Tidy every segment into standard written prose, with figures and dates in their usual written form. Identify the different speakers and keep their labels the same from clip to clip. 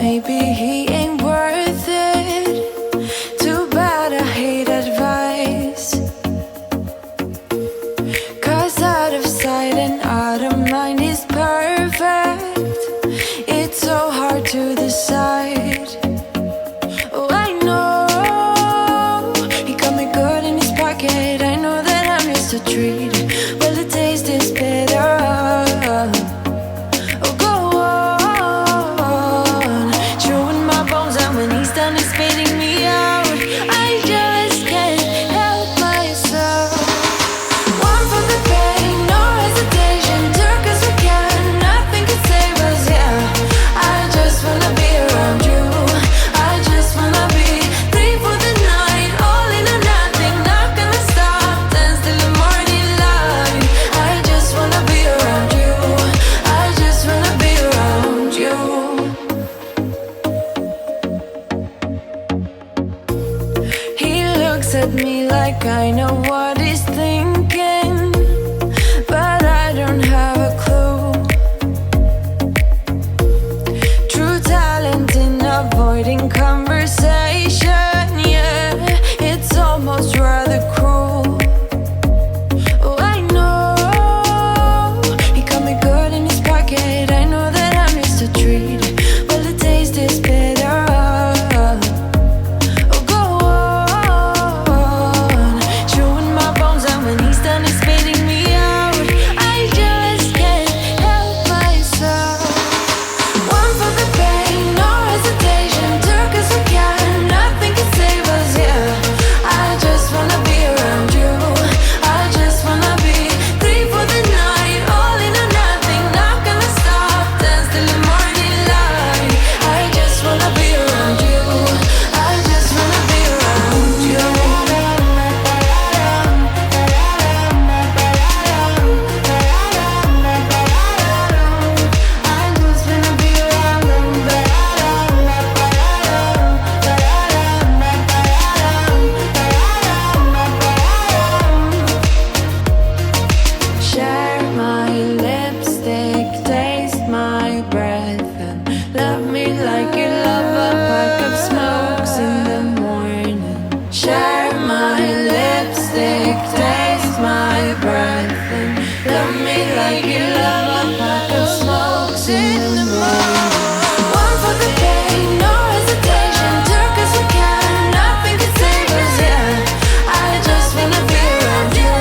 Speaker 1: maybe he ain't worth it. Too bad I hate advice, 'cause out of sight and out of mind is perfect. It's so hard to decide. Oh, I know he got me good in his pocket. I know that I'm just a treat. Well, the taste is better. Oh, go on, chewing my bones, and when he's done, he's spitting me out. I just can't help myself. One for the pain, no hesitation. Took us we can, nothing can save us, yeah. I just wanna be around you. I just wanna be three for the night, all in or nothing. Not gonna stop, dance till the morning light. I just wanna be around you. I just wanna be around you. He looks at me like I know what he's thinking, but I don't have a clue. True talent in avoiding conversation, yeah. It's almost rather cruel. Oh, I know he got me good in his pocket. I know that I'm just a treat. Well, the taste is better. Oh, go on, chewing my bones, and when he's done, he's spitting me out. I just can't help myself. One for the pain, no hesitation. Took us we can, nothing can save us, yeah. I just wanna be around you. I just wanna be three for the night, all in or nothing. Not gonna stop, dance till the morning light. I just wanna be around you. I just wanna be around you. I just wanna be around you. Share my lipstick, taste my breath, and love me like you love a pack of smokes in the morning. Share my lipstick, taste my breath, and love me like you love a pack of smokes in the morning. One for the pain, no hesitation. Took us we can, nothing can save us, yeah. I just wanna be around you.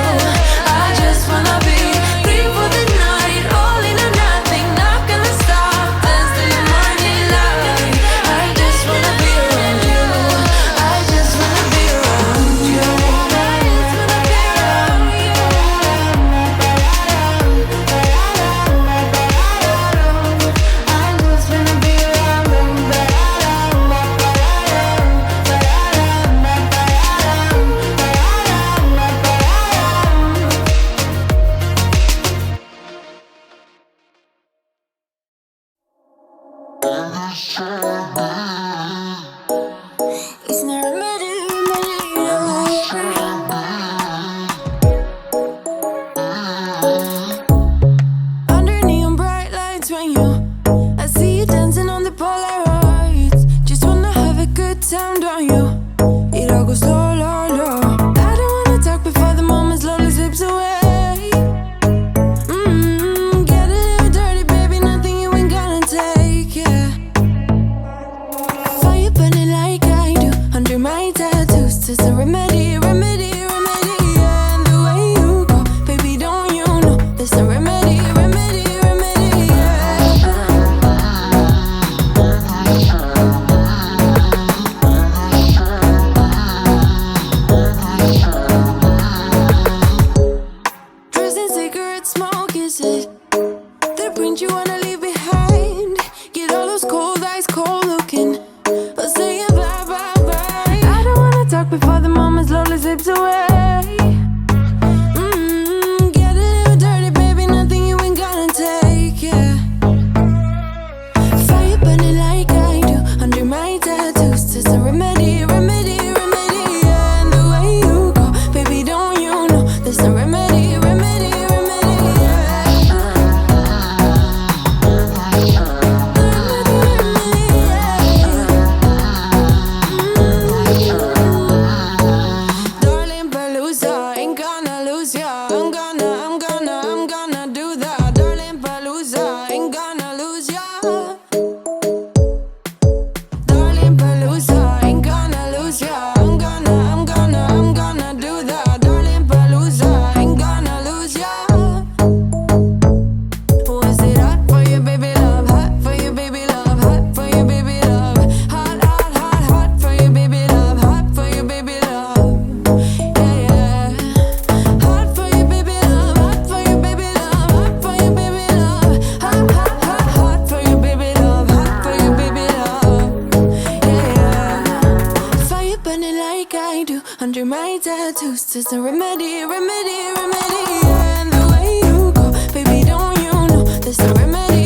Speaker 1: I just wanna be three for the night, all in or nothing. Not gonna stop, dance till the morning light. I just wanna be around you. I just wanna be around you. I just wanna be around you. I just wanna be around you. It's not a matter, under neon bright lights when I see you dancing on the Polaroids. Just wanna have a good time, don't you? It all goes low, low, low. I don't wanna talk before the moment slowly slips away. Get a little dirty, baby, nothing you ain't gonna take, yeah. Fire burning like I do under my tattoos. Just a remedy, remedy, remedy, yeah. And the way you go, baby, don't you know? There's a remedy, remedy, remedy, yeah. Dressed in cigarette smoke, is it the print you wanna leave behind? Get all those cold eyes cold looking, or saying bye, bye, bye. I don't wanna talk before the moment's under my tattoos. There's a remedy, remedy, remedy. And the way you go, baby, don't you know there's a remedy.